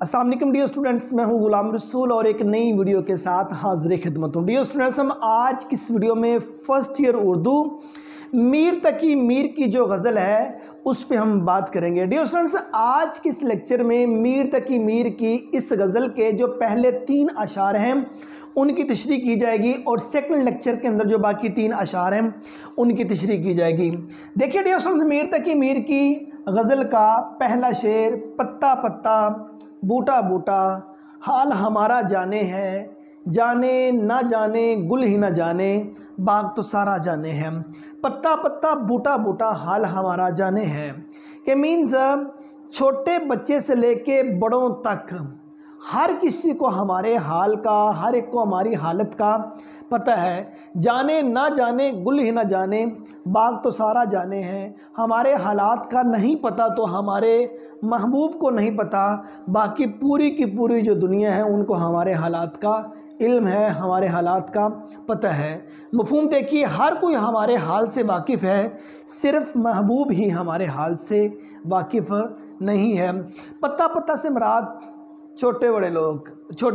अस्सलाम वालेकुम dear students, मैं हूं गुलाम रसूल और एक नई वीडियो के साथ हाजिर खिदमत हूं। डियर स्टूडेंट्स, हम आज की इस वीडियो में फ़र्स्ट ईयर उर्दू मीर तकी मीर की जो गज़ल है उस पे हम बात करेंगे। डियर स्टूडेंट्स, आज के इस लेक्चर में मीर तकी मीर की इस गज़ल के जो पहले 3 अशार हैं उनकी तशरीह की जाएगी और सेकंड लेक्चर के अंदर जो बाकी 3 अशार हैं उनकी तशरीह की जाएगी। देखिए डियर स्टूडेंट्स, मीर तकी मीर की गज़ल का पहला शेर, पत्ता पत्ता बूटा बूटा हाल हमारा जाने है, जाने ना जाने गुल ही ना जाने बाग तो सारा जाने है। पत्ता पत्ता बूटा बूटा हाल हमारा जाने है कि मीन्स छोटे बच्चे से लेके बड़ों तक हर किसी को हमारे हाल का, हर एक को हमारी हालत का पता है। जाने ना जाने गुल ही ना जाने बाग तो सारा जाने हैं। हमारे हालात का नहीं पता तो हमारे महबूब को नहीं पता, बाकी पूरी की पूरी जो दुनिया है उनको हमारे हालात का इल्म है, हमारे हालात का पता है। मफ़हूम देखिए, हर कोई हमारे हाल से वाकिफ़ है, सिर्फ़ महबूब ही हमारे हाल से वाकिफ़ नहीं है। पत्ता पत्ता से मुराद छोटे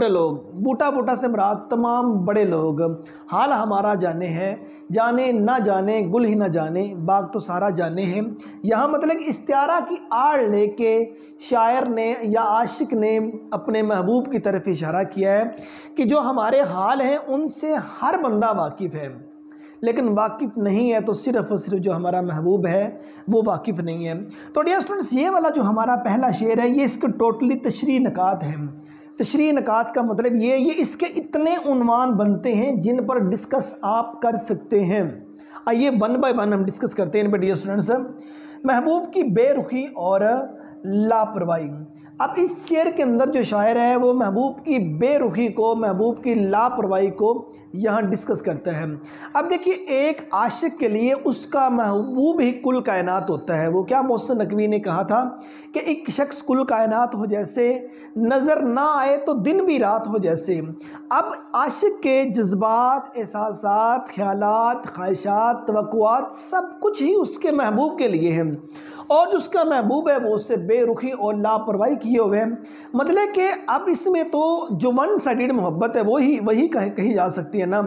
लोग, बूटा बूटा से मुराद तमाम बड़े लोग। हाल हमारा जाने है, जाने ना जाने गुल ही ना जाने बाग तो सारा जाने हैं। यहाँ मतलब इस्तिआरा की आड़ लेके शायर ने या आशिक ने अपने महबूब की तरफ इशारा किया है कि जो हमारे हाल हैं उनसे हर बंदा वाकिफ़ है, लेकिन वाकिफ़ नहीं है तो सिर्फ़ और सिर्फ जो हमारा महबूब है वो वाकिफ़ नहीं है। तो डियर स्टूडेंट्स, ये वाला जो हमारा पहला शेर है ये इसके टोटली तशरीह नकात हैं। तशरीह नकात का मतलब ये इसके इतने उन्वान बनते हैं जिन पर डिस्कस आप कर सकते हैं। आइए 1 बाय 1 हम डिस्कस करते हैं इन पर। डियर स्टूडेंट्स, महबूब की बेरुखी और लापरवाही। अब इस शेर के अंदर जो शायर है वो महबूब की बेरुखी को, महबूब की लापरवाही को यहाँ डिस्कस करता है। अब देखिए, एक आशिक के लिए उसका महबूब ही कुल कायनात होता है। वो क्या मोहसिन नकवी ने कहा था कि एक शख्स कुल कायनात हो जैसे, नज़र ना आए तो दिन भी रात हो जैसे। अब आशिक के जज्बात, एहसासात, ख्यालात, ख्वाहिशात, तवक्कुआत सब कुछ ही उसके महबूब के लिए हैं और जो उसका महबूब है वो उससे बेरुखी और लापरवाही किए हुए हैं। मतलब कि अब इसमें तो जो वन साइडेड मोहब्बत है वही कही जा सकती है ना।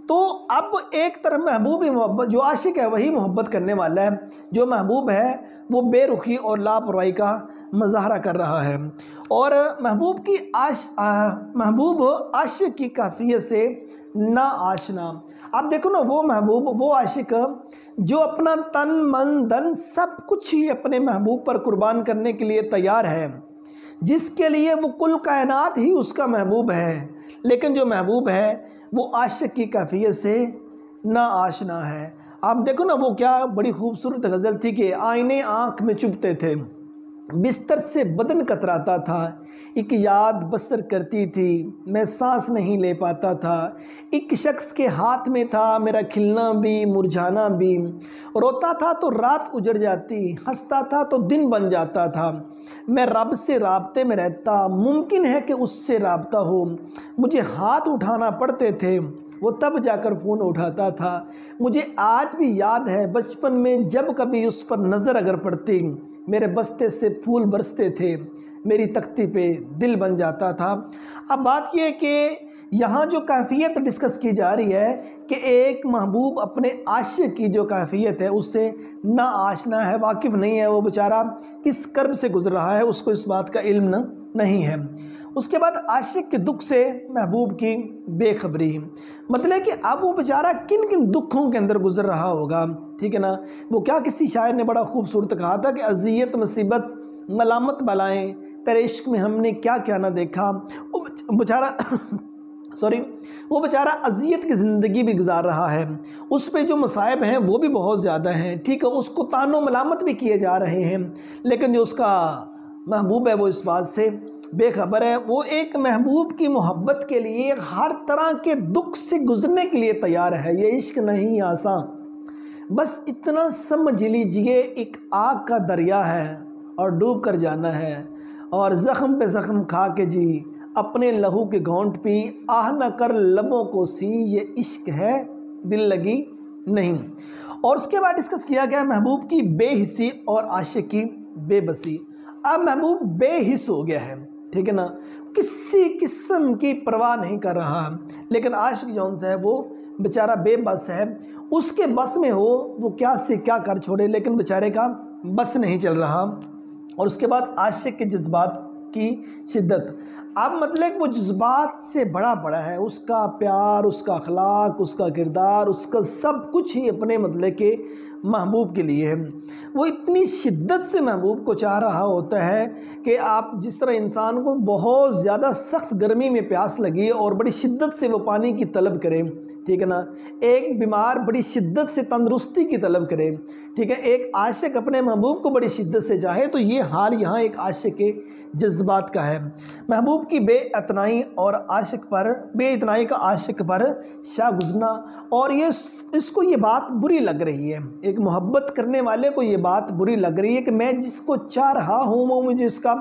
तो अब एक तरफ महबूब ही मोहब्बत, जो आशिक है वही मोहब्बत करने वाला है, जो महबूब है वो बेरुखी और लापरवाही का मुजाहरा कर रहा है। और महबूब आशिक की काफियत से ना आशना। अब देखो ना, वो महबूब, वो आशिक जो अपना तन मन धन सब कुछ ही अपने महबूब पर कुर्बान करने के लिए तैयार है, जिसके लिए वो कुल कायनात ही उसका महबूब है, लेकिन जो महबूब है वो आशिक की कैफियत से ना आशना है। आप देखो ना, वो क्या बड़ी खूबसूरत गज़ल थी कि आईने आँख में चुभते थे, बिस्तर से बदन कतराता था, एक याद बसर करती थी, मैं सांस नहीं ले पाता था, एक शख्स के हाथ में था मेरा खिलना भी मुरझाना भी, रोता था तो रात उजड़ जाती, हंसता था तो दिन बन जाता था, मैं रब से राब्ते में रहता, मुमकिन है कि उससे राब्ता हो, मुझे हाथ उठाना पड़ते थे वो तब जाकर फ़ोन उठाता था, मुझे आज भी याद है बचपन में जब कभी उस पर नज़र अगर पड़ती, मेरे बस्ते से फूल बरसते थे, मेरी तख्ती पे दिल बन जाता था। अब बात यह है कि यहाँ जो कैफियत डिस्कस की जा रही है कि एक महबूब अपने आशिक की जो कैफियत है उससे ना आशना है, वाकिफ़ नहीं है, वो बेचारा किस कर्ब से गुजर रहा है उसको इस बात का इल्म नहीं है। उसके बाद आशिक के दुख से महबूब की बेखबरी, मतलब कि अब वो बेचारा किन किन दुखों के अंदर गुजर रहा होगा, ठीक है ना। वो क्या, किसी शायर ने बड़ा खूबसूरत कहा था कि अज़ियत मुसीबत मलामत बलाएं तेरे इश्क में हमने क्या क्या ना देखा। वो बेचारा वो बेचारा अज़ियत की ज़िंदगी भी गुजार रहा है, उस पे जो मसाइब हैं वो भी बहुत ज़्यादा हैं, ठीक है, उसको तानो मलामत भी किए जा रहे हैं, लेकिन जो उसका महबूब है वो इस बात से बेखबर है। वो एक महबूब की मोहब्बत के लिए हर तरह के दुख से गुजरने के लिए तैयार है। ये इश्क नहीं आसान, बस इतना समझ लीजिए एक आग का दरिया है और डूब कर जाना है, और ज़ख्म पे ज़ख्म खा के जी अपने लहू के घोंट पी, आह न कर लबों को सी, ये इश्क है दिल लगी नहीं। और उसके बाद डिस्कस किया गया महबूब की बेहिसी और आशिक की बेबसी। अब महबूब बेहिस हो गया है, ٹھیک ہے نا، کسی قسم کی پرواہ نہیں کر رہا، لیکن عاشق جون سا ہے وہ بیچارہ بے بس ہے، اس کے بس میں ہو وہ کیا سے کیا کر چھوڑے، لیکن بیچارے کا بس نہیں چل رہا۔ اور اس کے بعد عاشق کے جذبات کی شدت، اب مطلب وہ جذبات سے بڑا ہے، اس کا پیار، اس کا اخلاق، اس کا کردار، اس کا سب کچھ ہی اپنے مطلب کہ محبوب کے لیے ہے۔ وہ اتنی شدت سے محبوب کو چاہ رہا ہوتا ہے کہ آپ جس طرح انسان کو بہت زیادہ سخت گرمی میں پیاس لگی اور بڑی شدت سے وہ پانی کی طلب کرے، ٹھیک ہے نا، ایک بیمار بڑی شدت سے تندرستی کی طلب کرے، ٹھیک ہے، ایک عاشق اپنے محبوب کو بڑی شدت سے چاہے، تو یہ حال یہاں ایک عاشق کے جذبات کا ہے۔ محبوب کی بے اتنائی کا عاشق پر شاہ گزرنا، اور اس کو یہ بات بری لگ رہی ہے، ایک محبت کرنے والے کو یہ بات بری لگ رہی ہے کہ میں جس کو چاہ رہا ہوں وہ مجھے اس کا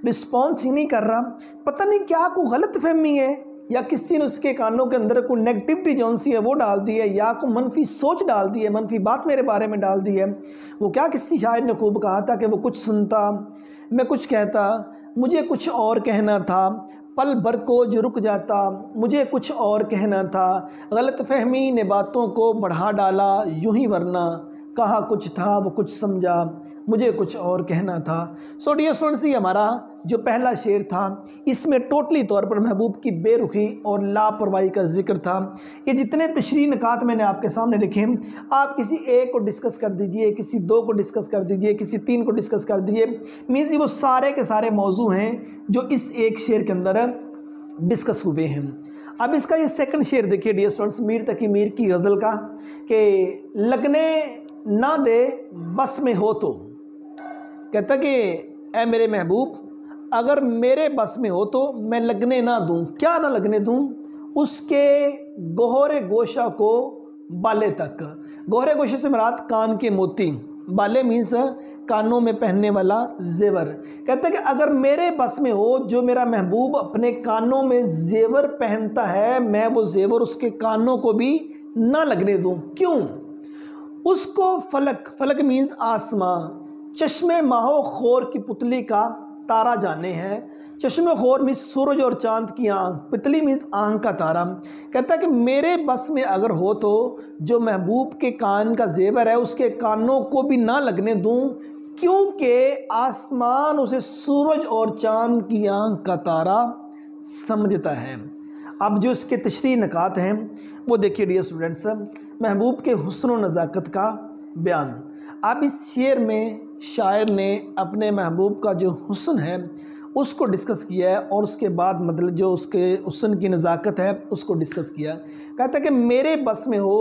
رسپانس ہی نہیں کر رہا، پتہ نہیں کیا کوئی غلط فہمی ہے، یا کسی نے اس کے کانوں کے اندر کوئی نیگٹیوٹی جون سی ہے وہ ڈال دی ہے، یا کوئی منفی سوچ ڈال دی ہے، منفی بات میرے بارے میں ڈال دی ہے۔ وہ کیا کسی شاعر نے خوب کہا تھا کہ وہ کچھ سنتا میں کچھ کہتا، مجھے کچھ اور کہنا تھا، پل بھر کو جو رک جاتا مجھے کچھ اور کہنا تھا، غلط فہمی نے باتوں کو بڑھا ڈالا یوں ہی، ورنہ کہا کچھ تھا وہ کچھ سمجھا مجھے کچھ اور کہنا تھا۔ سو ڈیئر اسٹوڈنٹس، یہ ہمارا جو پہلا شعر تھا، اس میں ٹوٹلی طور پر محبوب کی بے رخی اور لاپرواہی کا ذکر تھا۔ یہ جتنے تشریح نکات میں نے آپ کے سامنے لکھے، آپ کسی ایک کو ڈسکس کر دیجئے، کسی دو کو ڈسکس کر دیجئے، کسی تین کو ڈسکس کر دیجئے، میزی وہ سارے کے سارے موضوع ہیں جو اس ایک شعر کے اندر ڈسکس ہوئے ہیں۔ اب اس کا یہ سیکنڈ شعر دیکھیے ڈیئر اسٹوڈنٹس، میر تقی میر کی غزل کا، کہ لگنے نہ دے بس میں ہو تو، کہتا کہ اے میرے محبوب اگر میرے بس میں ہو تو میں لگنے نہ دوں، کیا نہ لگنے دوں، اس کے گوہر گوشہ کو بالے تک۔ گوہر گوشہ سے مراد کان کے موتی، بالے مینس کانوں میں پہننے والا زیور۔ کہتا ہے کہ اگر میرے بس میں ہو، جو میرا محبوب اپنے کانوں میں زیور پہنتا ہے، میں وہ زیور اس کے کانوں کو بھی نہ لگنے دوں۔ کیوں؟ اس کو فلک مینس آسماں، چشم ماہو خور کی پتلی کا تارا جانے ہیں۔ چشم خور مینس سورج اور چاند کی آنکھ، پتلی مینس آنکھ کا تارا۔ کہتا ہے کہ میرے بس میں اگر ہو تو جو محبوب کے کان کا زیور ہے اس کے کانوں کو بھی نہ لگنے دوں، کیونکہ آسمان اسے سورج اور چاند کی آنکھ کا تارا سمجھتا ہے۔ اب جو اس کے تشریح نکات ہیں وہ دیکھیے ڈیئر اسٹوڈنٹس، محبوب کے حسن و نزاکت کا بیان۔ اب اس شعر میں شاعر نے اپنے محبوب کا جو حسن ہے اس کو ڈسکس کیا ہے، اور اس کے بعد مطلب جو اس کے حسن کی نزاکت ہے اس کو ڈسکس کیا۔ کہتا ہے کہ میرے بس میں ہو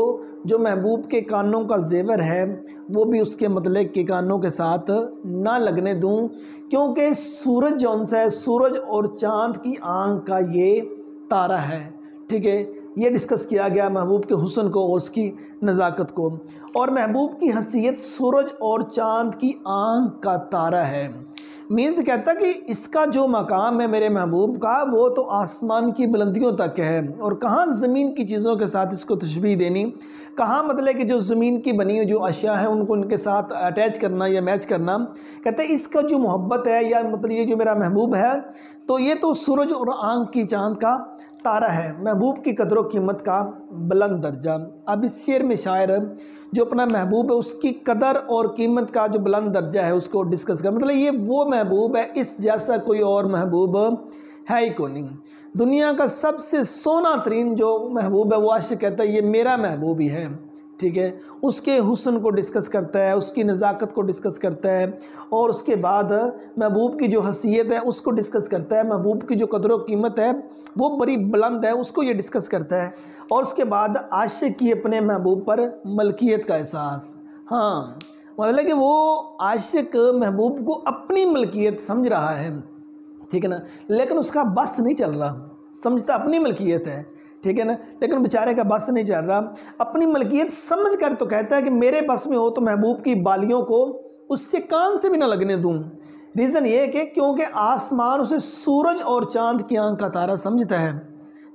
جو محبوب کے کانوں کا زیور ہے وہ بھی اس کے مطلب کے کانوں کے ساتھ نہ لگنے دوں، کیونکہ سورج جون سا ہے، سورج اور چاند کی آنکھ کا یہ تارا ہے، ٹھیک ہے۔ یہ ڈسکس کیا گیا محبوب کے حسن کو اور اس کی نزاکت کو، اور محبوب کی حیثیت سورج اور چاند کی آنکھ کا تارا ہے۔ مینز کہتا کہ اس کا جو مقام ہے میرے محبوب کا وہ تو آسمان کی بلندیوں تک ہے، اور کہاں زمین کی چیزوں کے ساتھ اس کو تشبیہ دینی، کہاں مطلب کہ جو زمین کی بنی ہوئی جو اشیاء ہیں ان کو ان کے ساتھ اٹیچ کرنا یا میچ کرنا۔ کہتا ہے اس کا جو محبت ہے یا مطلب یہ جو میرا محبوب ہے تو یہ تو سورج اور آنکھ کی چاند کا تارا ہے، محبوب کی قدر و قیمت کا بلند درجہ۔ اب اس شعر میں شاعر جو اپنا محبوب ہے اس کی قدر اور قیمت کا جو بلند درجہ ہے اس کو ڈسکس کر، مطلب یہ وہ محبوب ہے اس جیسا کوئی اور محبوب ہے ہی کو نہیں۔ دنیا کا سب سے سونا ترین جو محبوب ہے وہ عاشق کہتا ہے یہ میرا محبوب ہی ہے، ٹھیک ہے۔ اس کے حسن کو ڈسکس کرتا ہے، اس کی نزاکت کو ڈسکس کرتا ہے، اور اس کے بعد محبوب کی جو حیثیت ہے اس کو ڈسکس کرتا ہے، محبوب کی جو قدر و قیمت ہے وہ بڑی بلند ہے اس کو یہ ڈسکس کرتا ہے، اور اس کے بعد عاشق کی اپنے محبوب پر ملکیت کا احساس۔ ہاں مطلب کہ وہ عاشق محبوب کو اپنی ملکیت سمجھ رہا ہے، ٹھیک ہے نا، لیکن اس کا بس نہیں چل رہا، سمجھتا اپنی ملکیت ہے، ٹھیک ہے نا، لیکن بیچارے کا بس نہیں چل رہا، اپنی ملکیت سمجھ کر تو کہتا ہے کہ میرے بس میں ہو تو محبوب کی بالیوں کو اس سے کان سے بھی نہ لگنے دوں۔ ریزن یہ ہے کہ کیونکہ آسمان اسے سورج اور چاند کی آنکھ کا تارا سمجھتا ہے،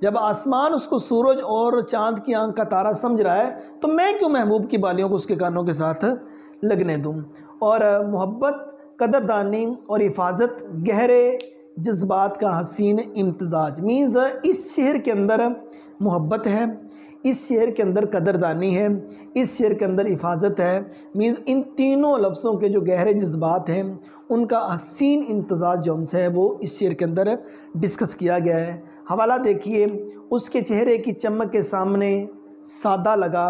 جب آسمان اس کو سورج اور چاند کی آنکھ کا تارا سمجھ رہا ہے تو میں کیوں محبوب کی بالیوں کو اس کے کانوں کے ساتھ لگنے دوں۔ اور محبت، قدردانی اور حفاظت گہرے जज्बात का हसीन इम्तजाज। मीन्स इस शेर के अंदर मोहब्बत है, इस शेर के अंदर कदरदानी है, इस शेर के अंदर हिफाजत है। मीन्स इन तीनों लफ्ज़ों के जो गहरे जज्बात हैं उनका हसीन इम्तजाज जो है वो इस शेर के अंदर डिस्कस किया गया है। हवाला देखिए, उसके चेहरे की चमक के सामने सादा लगा,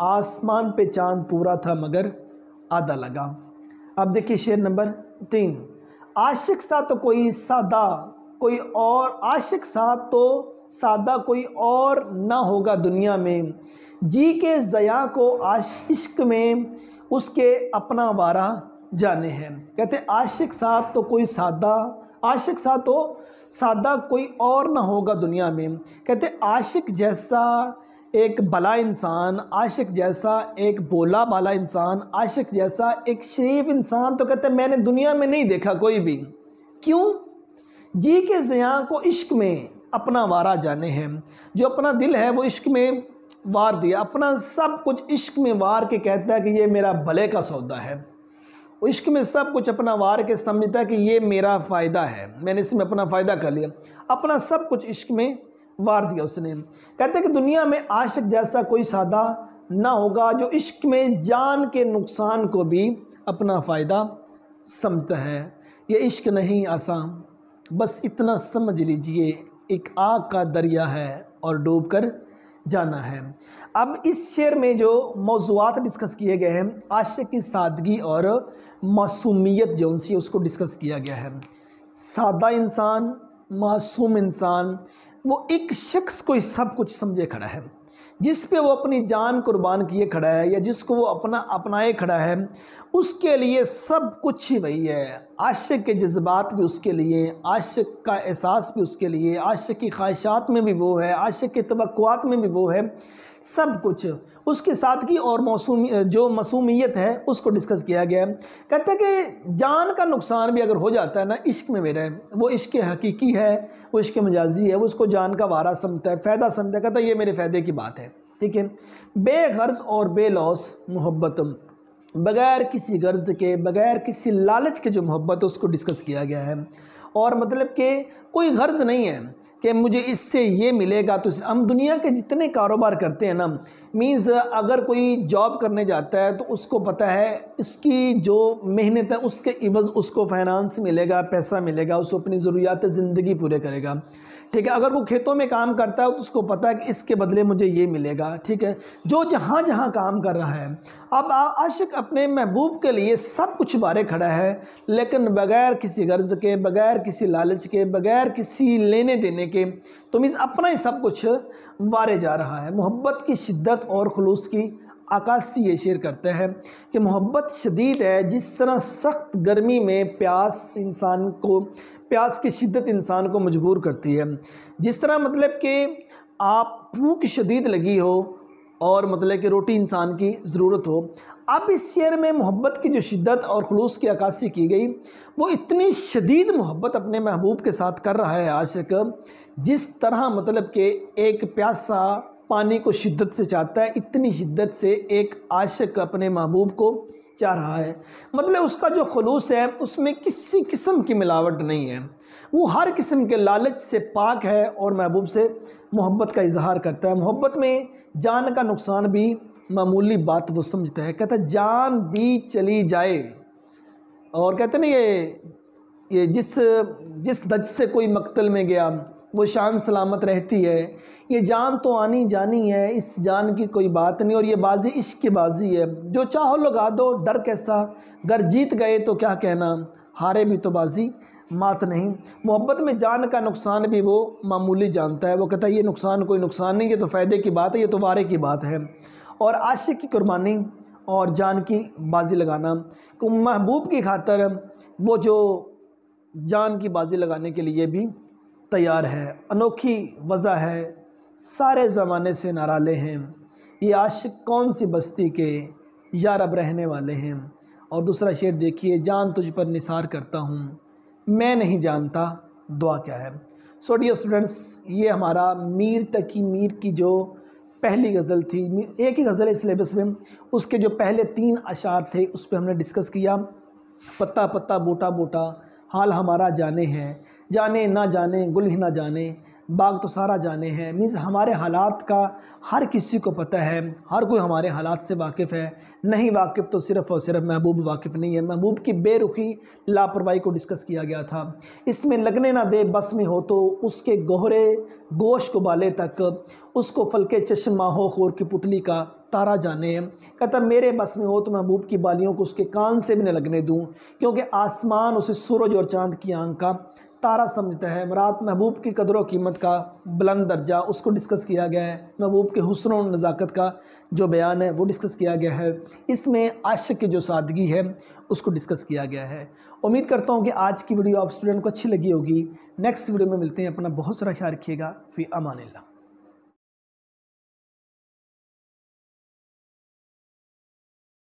आसमान पे चांद पूरा था मगर आधा लगा। अब देखिए शेर नंबर 3, आशिक सा तो कोई सादा कोई और, आशिक सा तो सादा कोई और ना होगा दुनिया में, जी के ज़या को इश्क में उसके अपना वारा जाने हैं। कहते आशिक सा तो कोई सादा, आशिक सा तो सादा कोई और ना होगा दुनिया में। कहते आशिक जैसा एक भला इंसान, आशिक जैसा एक भोला भाला इंसान, आशिक जैसा एक शरीफ इंसान तो कहते मैंने दुनिया में नहीं देखा कोई भी। क्यों? जी के ज़िया को इश्क में अपना वारा जाने हैं, जो अपना दिल है वो इश्क में वार दिया, अपना सब कुछ इश्क में वार के कहता है कि ये मेरा भले का सौदा है। वो इश्क में सब कुछ अपना वार के समझता है कि ये मेरा फ़ायदा है, मैंने इसमें अपना फ़ायदा कर लिया, अपना सब कुछ इश्क में वार दिया उसने। कहते हैं कि दुनिया में आशिक जैसा कोई सादा ना होगा जो इश्क में जान के नुकसान को भी अपना फ़ायदा समझता है। ये इश्क नहीं आसान, बस इतना समझ लीजिए एक आग का दरिया है और डूब कर जाना है। अब इस शेर में जो मौज़ूआत डिस्कस किए गए हैं, आशिक की सादगी और मासूमियत जो उनसे उसको डिस्कस किया गया है। सादा इंसान, मासूम इंसान, वो एक शख्स को सब कुछ समझे खड़ा है, जिस पे वो अपनी जान कुर्बान किए खड़ा है या जिसको वो अपनाए खड़ा है, उसके लिए सब कुछ ही वही है। आशिक के जज्बात भी उसके लिए, आशिक का एहसास भी उसके लिए, आशिक की ख्वाहिशात में भी वो है, आशिक की तवक्कुआत में भी वो है, सब कुछ उसकी सादगी और मासूमियत है उसको डिस्कस किया गया है। कहते हैं कि जान का नुकसान भी अगर हो जाता है ना इश्क में मेरे, वो इश्क हकीकी है, वो इश्क मजाजी है, वो उसको जान का वारा समझता है, फ़ायदा समझता है, कहता है ये मेरे फ़ायदे की बात है। ठीक है, बेगर्ज और बेलौस मोहब्बत, बग़ैर किसी गर्ज के, बग़ैर किसी लालच के जो मोहब्बत है उसको डिस्कस किया गया है। और मतलब कि कोई गर्ज नहीं है कि मुझे इससे ये मिलेगा। तो हम दुनिया के जितने कारोबार करते हैं ना, मीन्स अगर कोई जॉब करने जाता है तो उसको पता है इसकी जो मेहनत है उसके इवज़ उसको फाइनेंस मिलेगा, पैसा मिलेगा, उसको अपनी ज़रूरियात ज़िंदगी पूरे करेगा। ठीक है, अगर वो खेतों में काम करता है तो उसको पता है कि इसके बदले मुझे ये मिलेगा। ठीक है, जो जहाँ जहाँ काम कर रहा है। अब आशिक अपने महबूब के लिए सब कुछ बारे खड़ा है, लेकिन बग़ैर किसी गर्ज के, बग़ैर किसी लालच के, बग़ैर किसी लेने देने के, तो मीन्स अपना ही सब कुछ वारे जा रहा है। मोहब्बत की शिद्दत और खुलूस की अक्कासी ये शेर करते हैं कि मोहब्बत शदीद है, जिस तरह सख्त गर्मी में प्यास की शिद्दत इंसान को मजबूर करती है, जिस तरह मतलब कि आप भूख शदीद लगी हो और मतलब कि रोटी इंसान की ज़रूरत हो। अब इस शेर में मोहब्बत की जो शिद्दत और खुलूस की अक्कासी की गई, वो इतनी शदीद मोहब्बत अपने महबूब के साथ कर रहा है आशिक, जिस तरह मतलब कि एक प्यासा पानी को शिद्दत से चाहता है, इतनी शिद्दत से एक आशिक अपने महबूब को चाह रहा है। मतलब उसका जो खुलूस है उसमें किसी किस्म की मिलावट नहीं है, वो हर किस्म के लालच से पाक है और महबूब से मोहब्बत का इजहार करता है। मोहब्बत में जान का नुकसान भी मामूली बात वो समझता है। कहता है जान भी चली जाए, और कहते ना ये जिस दज से कोई मक्तल में गया वो शान सलामत रहती है। ये जान तो आनी जानी है, इस जान की कोई बात नहीं, और ये बाजी इश्क की बाजी है, जो चाहो लगा दो डर कैसा, गर जीत गए तो क्या कहना, हारे भी तो बाजी मात नहीं। मोहब्बत में जान का नुकसान भी वो मामूली जानता है। वो कहता है ये नुकसान कोई नुकसान नहीं, ये तो फ़ायदे की बात है, ये तो वारे की बात है। और आशिक की कुर्बानी और जान की बाजी लगाना, महबूब की खातर वो जो जान की बाजी लगाने के लिए भी तैयार है। अनोखी वजह है, सारे ज़माने से नाराले हैं, ये आशिक कौन सी बस्ती के यार अब रहने वाले हैं। और दूसरा शेर देखिए, जान तुझ पर निसार करता हूँ, मैं नहीं जानता दुआ क्या है। सो डियर स्टूडेंट्स, ये हमारा मीर तकी मीर की जो पहली गज़ल थी, एक ही गज़ल है सिलेबस में, उसके जो पहले 3 अशार थे उस पर हमने डिस्कस किया। पत्ता पत्ता बूटा बूटा हाल हमारा जाने हैं, جانے نہ جانے گل ہی نہ جانے باغ تو سارا جانے ہیں، مینز ہمارے حالات کا ہر کسی کو پتہ ہے، ہر کوئی ہمارے حالات سے واقف ہے۔ نہیں واقف تو صرف اور صرف محبوب واقف نہیں ہے۔ محبوب کی بے رخی لاپرواہی کو ڈسکس کیا گیا تھا۔ اس میں لگنے نہ دے بس میں ہو تو اس کے گہرے گوش کو بالے تک، اس کو فلکے چشم ماہو خور کی پتلی کا تارا جانے۔ کہتا میرے بس میں ہو تو محبوب کی بالیوں کو اس کے کان سے بھی نہ لگنے دوں، کیونکہ آسمان اسے سورج اور چاند کی آنکھ کا تارا سمجھتا ہے۔ مراد محبوب کی قدر و قیمت کا بلند درجہ اس کو ڈسکس کیا گیا ہے۔ محبوب کے حسن و نزاکت کا جو بیان ہے وہ ڈسکس کیا گیا ہے۔ اس میں عاشق کی جو سادگی ہے اس کو ڈسکس کیا گیا ہے۔ امید کرتا ہوں کہ آج کی ویڈیو آپ اسٹوڈنٹ کو اچھی لگی ہوگی۔ نیکسٹ ویڈیو میں ملتے ہیں، اپنا بہت سارا خیال رکھیے گا۔ فی امان اللہ۔